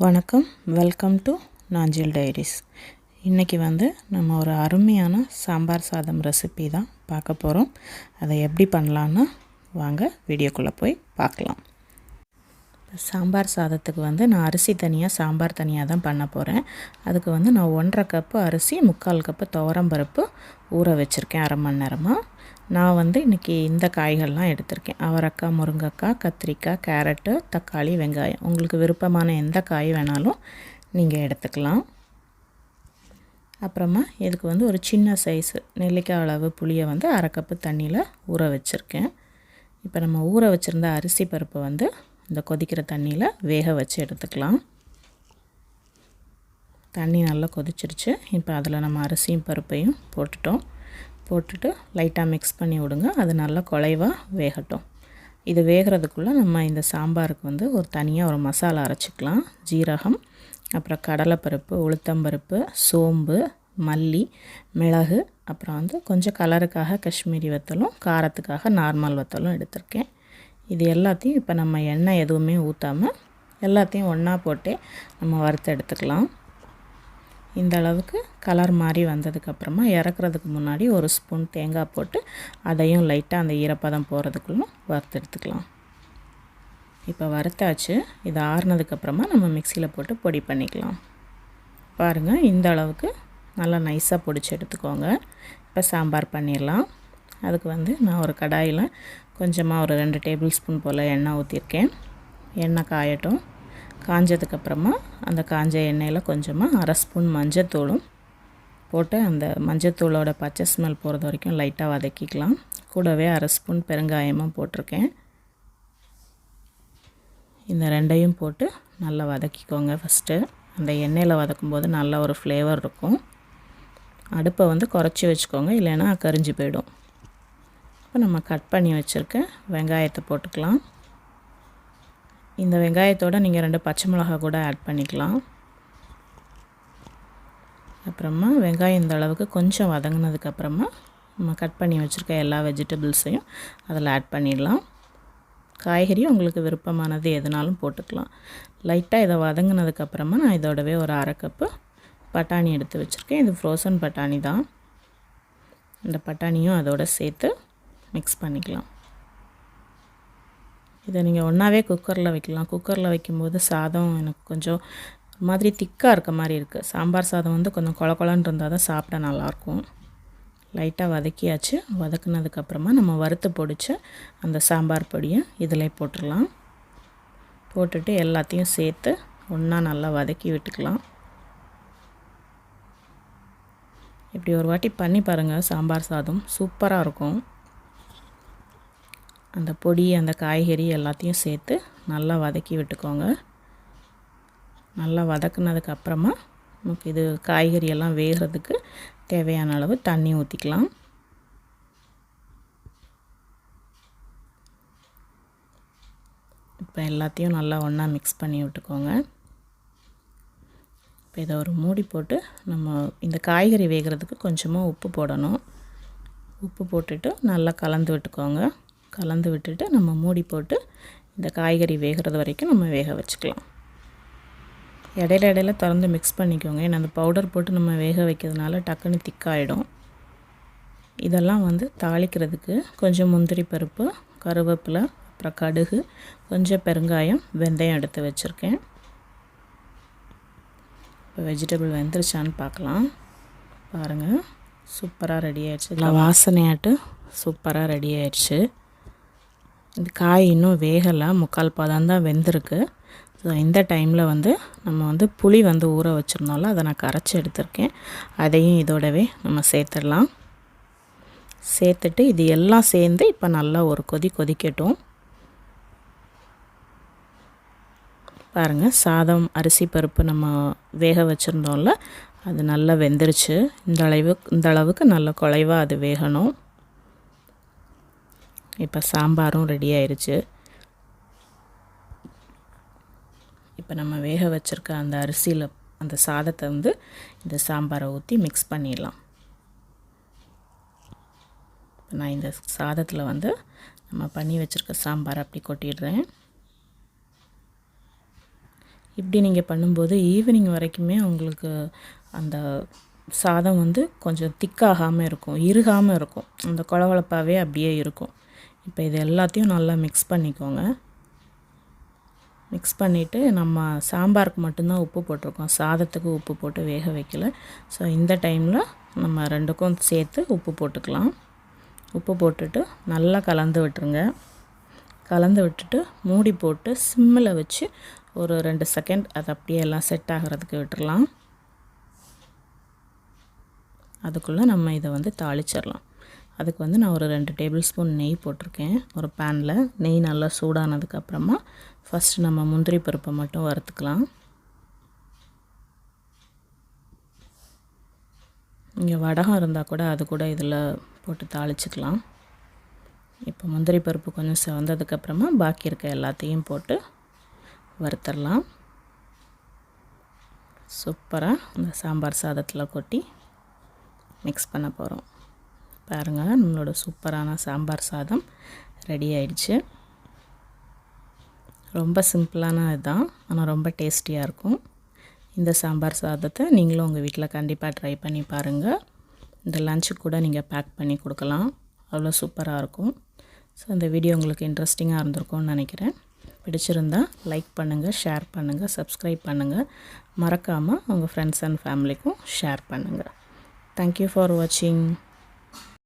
வணக்கம், welcome to nanjildiaries. இன்றைக்கி நம்ம ஒரு அருமையான சாம்பார் சாதம் ரெசிபி தான் பார்க்க போகிறோம். அதை எப்படி பண்ணலான்னு வாங்க வீடியோக்குள்ளே போய் பார்க்கலாம். சாம்பார் சாதத்துக்கு நான் அரிசி தனியாக சாம்பார் தனியாக தான் பண்ண போகிறேன். அதுக்கு நான் 1.5 கப்பு அரிசி 3/4 கப்பு துவரம்பருப்பு ஊற வச்சுருக்கேன் அரை மணி நேரமாக. நான் இன்றைக்கி இந்த காய்கள்லாம் எடுத்திருக்கேன். அவரைக்காய், முருங்கைக்காய், கத்திரிக்காய், கேரட்டு, தக்காளி, வெங்காயம். உங்களுக்கு விருப்பமான எந்த காய் வேணாலும் நீங்கள் எடுத்துக்கலாம். அப்புறமா இதுக்கு ஒரு சின்ன சைஸு நெல்லிக்காய் அளவு புளியை அரை கப்பு தண்ணியில் ஊற வச்சுருக்கேன். இப்போ நம்ம ஊற வச்சுருந்த அரிசி பருப்பை இந்த கொதிக்கிற தண்ணியில் வேக வச்சு எடுத்துக்கலாம். தண்ணி நல்லா கொதிச்சிருச்சு. இப்போ அதில் நம்ம அரிசியும் பருப்பையும் போட்டுட்டு லைட்டாக மிக்ஸ் பண்ணி விடுங்க. அது நல்லா குழைவாக வேகட்டும். இது வேகிறதுக்குள்ளே நம்ம இந்த சாம்பாருக்கு ஒரு தனியாக ஒரு மசாலா அரைச்சிக்கலாம். ஜீரகம், அப்புறம் கடலைப்பருப்பு, உளுத்தம்பருப்பு, சோம்பு, மல்லி, மிளகு, அப்புறம் கொஞ்சம் கலருக்காக காஷ்மீரி வத்தலும், காரத்துக்காக நார்மல் வத்தலும் எடுத்திருக்கேன். இது எல்லாத்தையும் இப்போ நம்ம எண்ணெய் எதுவுமே ஊற்றாமல் எல்லாத்தையும் ஒன்றா போட்டு நம்ம வறுத்து எடுத்துக்கலாம். இந்த அளவுக்கு கலர் மாதிரி வந்ததுக்கப்புறமா இறக்குறதுக்கு முன்னாடி ஒரு ஸ்பூன் தேங்காய் போட்டு அதையும் லைட்டாக அந்த ஈரப்பதம் போகிறதுக்குள்ள வறுத்து எடுத்துக்கலாம். இப்போ வறுத்தாச்சு. இது ஆறுனதுக்கப்புறமா நம்ம மிக்சியில் போட்டு பொடி பண்ணிக்கலாம். பாருங்கள், இந்த அளவுக்கு நல்லா நைஸாக பொடிச்சு எடுத்துக்கோங்க. இப்போ சாம்பார் பண்ணிடலாம். அதுக்கு நான் ஒரு கடாயில் கொஞ்சமாக ஒரு 2 டேபிள் ஸ்பூன் போல் எண்ணெய் ஊற்றிருக்கேன். எண்ணெய் காயட்டும். காஞ்சதுக்கப்புறமா அந்த காஞ்ச எண்ணெயில் கொஞ்சமாக அரை ஸ்பூன் மஞ்சத்தூளும் போட்டு அந்த மஞ்சத்தூளோட பச்சை ஸ்மெல் போகிறது வரைக்கும் லைட்டாக வதக்கிக்கலாம். கூடவே அரை ஸ்பூன் பெருங்காயமும் போட்டிருக்கேன். இந்த ரெண்டையும் போட்டு நல்லா வதக்கிக்கோங்க. ஃபஸ்ட்டு அந்த எண்ணெயில் வதக்கும்போது நல்ல ஒரு ஃப்ளேவர் இருக்கும். அடுப்பை குறைச்சி வச்சுக்கோங்க, இல்லைன்னா கரிஞ்சு போயிடும். இப்போ நம்ம கட் பண்ணி வச்சுருக்க வெங்காயத்தை போட்டுக்கலாம். இந்த வெங்காயத்தோடு நீங்கள் 2 பச்சை மிளகாய் கூட ஆட் பண்ணிக்கலாம். அப்புறமா வெங்காயம் இந்த அளவுக்கு கொஞ்சம் வதங்கினதுக்கப்புறமா நம்ம கட் பண்ணி வச்சுருக்க எல்லா வெஜிடபிள்ஸையும் அதில் ஆட் பண்ணிடலாம். காய்கறி உங்களுக்கு விருப்பமானது எதுனாலும் போட்டுக்கலாம். லைட்டாக இதை வதங்கினதுக்கப்புறமா நான் இதோடவே ஒரு அரை கப்பு பட்டாணி எடுத்து வச்சுருக்கேன். இது ஃப்ரோசன் பட்டாணி தான். இந்த பட்டாணியும் அதோடு சேர்த்து மிக்ஸ் பண்ணிக்கலாம். இதை நீங்கள் ஒன்றாவே குக்கரில் வைக்கலாம். குக்கரில் வைக்கும்போது சாதம் எனக்கு கொஞ்சம் ஒரு மாதிரி திக்காக இருக்க மாதிரி இருக்குது. சாம்பார் சாதம் கொஞ்சம் கொல கொலன்னு இருந்தால் தான் சாப்பிட நல்லாயிருக்கும். லைட்டாக வதக்கியாச்சு. வதக்குனதுக்கப்புறமா நம்ம வறுத்து பொடிச்ச அந்த சாம்பார் பொடியை இதில் போட்டுடலாம். போட்டுட்டு எல்லாத்தையும் சேர்த்து ஒன்றா நல்லா வதக்கி விட்டுக்கலாம். இப்படி ஒரு வாட்டி பண்ணி பாருங்கள். சாம்பார் சாதம் சூப்பராக இருக்கும். அந்த பொடி, அந்த காய்கறி எல்லாத்தையும் சேர்த்து நல்லா வதக்கி விட்டுக்கோங்க. நல்லா வதக்குனதுக்கப்புறமா நமக்கு இது காய்கறி எல்லாம் வேகிறதுக்கு தேவையான அளவு தண்ணி ஊற்றிக்கலாம். இப்போ எல்லாத்தையும் நல்லா ஒன்றா மிக்ஸ் பண்ணி விட்டுக்கோங்க. இப்போ இதை ஒரு மூடி போட்டு நம்ம இந்த காய்கறி வேகிறதுக்கு கொஞ்சமாக உப்பு போடணும். உப்பு போட்டுட்டு நல்லா கலந்து விட்டுக்கோங்க. கலந்து விட்டுட்டு நம்ம மூடி போட்டு இந்த காய்கறி வேகிறது வரைக்கும் நம்ம வேக வச்சுக்கலாம். இடையில திறந்து மிக்ஸ் பண்ணிக்கோங்க. ஏன்னா அந்த பவுடர் போட்டு நம்ம வேக வைக்கிறதுனால டக்குன்னு திக்காயிடும். இதெல்லாம் தாளிக்கிறதுக்கு கொஞ்சம் முந்திரி பருப்பு, கருவேப்பிலை, அப்புறம் கடுகு, கொஞ்சம் பெருங்காயம், வெந்தயம் எடுத்து வச்சுருக்கேன். இப்போ வெஜிடபிள் வெந்துருச்சான்னு பார்க்கலாம். பாருங்கள், சூப்பராக ரெடி ஆயிடுச்சு. இல்லை வாசனையாட்டு சூப்பராக ரெடி ஆயிடுச்சு. இந்த காய் இன்னும் வேகலை, 3/4 பதம் தான் வெந்திருக்கு. ஸோ இந்த டைமில் நம்ம புளி ஊற வச்சுருந்தோம்ல, அதை நான் கரைச்சி எடுத்திருக்கேன். அதையும் இதோடவே நம்ம சேர்த்துடலாம். சேர்த்துட்டு இது எல்லாம் சேர்ந்து இப்போ நல்லா ஒரு கொதிக்கட்டும். பாருங்கள், சாதம் அரிசி பருப்பு நம்ம வேக வச்சுருந்தோம்ல, அது நல்லா வெந்துருச்சு. இந்த அளவுக்கு நல்ல குழைவாக அது வேகணும். இப்போ சாம்பாரும் ரெடி ஆயிடுச்சு. இப்போ நம்ம வேக வச்சுருக்க அந்த அரிசியில் அந்த சாதத்தை இந்த சாம்பாரை ஊற்றி மிக்ஸ் பண்ணிடலாம். இப்போ நான் இந்த சாதத்தில் நம்ம பண்ணி வச்சுருக்க சாம்பாரை அப்படி கொட்டிடுறேன். இப்படி நீங்கள் பண்ணும்போது ஈவினிங் வரைக்குமே உங்களுக்கு அந்த சாதம் வந்து கொஞ்சம் திக்காகாமல் இருக்கும், இறுகாமல் இருக்கும், அந்த கொழகொழப்பாகவே அப்படியே இருக்கும். இப்போ இது எல்லாத்தையும் நல்லா மிக்ஸ் பண்ணிக்கோங்க. மிக்ஸ் பண்ணிவிட்டு நம்ம சாம்பாருக்கு மட்டும்தான் உப்பு போட்டிருக்கோம், சாதத்துக்கு உப்பு போட்டு வேக வைக்கல. ஸோ இந்த டைமில் நம்ம ரெண்டுக்கும் சேர்த்து உப்பு போட்டுக்கலாம். உப்பு போட்டுட்டு நல்லா கலந்து விட்டுருங்க. கலந்து விட்டுட்டு மூடி போட்டு சிம்மில் வச்சு ஒரு 2 செகண்ட் அது அப்படியே எல்லாம் செட் ஆகிறதுக்கு விட்டுறலாம். அதுக்குள்ளே நம்ம இதை வந்து தாளிச்சிடலாம். அதுக்கு வந்து நான் ஒரு 2 டேபிள் ஸ்பூன் நெய் போட்டிருக்கேன் ஒரு பேனில். நெய் நல்லா சூடானதுக்கப்புறமா ஃபஸ்ட்டு நம்ம முந்திரி பருப்பை மட்டும் வறுத்துக்கலாம். இங்கே வடகம் இருந்தால் கூட அது கூட இதில் போட்டு தாளிச்சிக்கலாம். இப்போ முந்திரி பருப்பு கொஞ்சம் செவந்ததுக்கப்புறமா பாக்கி இருக்க எல்லாத்தையும் போட்டு வறுத்துடலாம். சூப்பராக அந்த சாம்பார் சாதத்தில் கொட்டி மிக்ஸ் பண்ண போகிறோம். பாருங்கள், நம்மளோட சூப்பரான சாம்பார் சாதம் ரெடி ஆயிடுச்சு. ரொம்ப சிம்பிளான இதுதான், ஆனால் ரொம்ப டேஸ்டியாக இருக்கும். இந்த சாம்பார் சாதத்தை நீங்களும் உங்கள் வீட்டில் கண்டிப்பாக ட்ரை பண்ணி பாருங்கள். இந்த லஞ்சுக்கு கூட நீங்கள் பேக் பண்ணி கொடுக்கலாம், அவ்வளோ சூப்பராக இருக்கும். ஸோ இந்த வீடியோ உங்களுக்கு இன்ட்ரெஸ்டிங்காக இருந்திருக்கும்னு நினைக்கிறேன். பிடிச்சிருந்தால் லைக் பண்ணுங்கள், ஷேர் பண்ணுங்கள், சப்ஸ்கிரைப் பண்ணுங்கள். மறக்காமல் உங்கள் ஃப்ரெண்ட்ஸ் அண்ட் ஃபேமிலிக்கும் ஷேர் பண்ணுங்கள். தேங்க்யூ ஃபார் வாட்சிங்.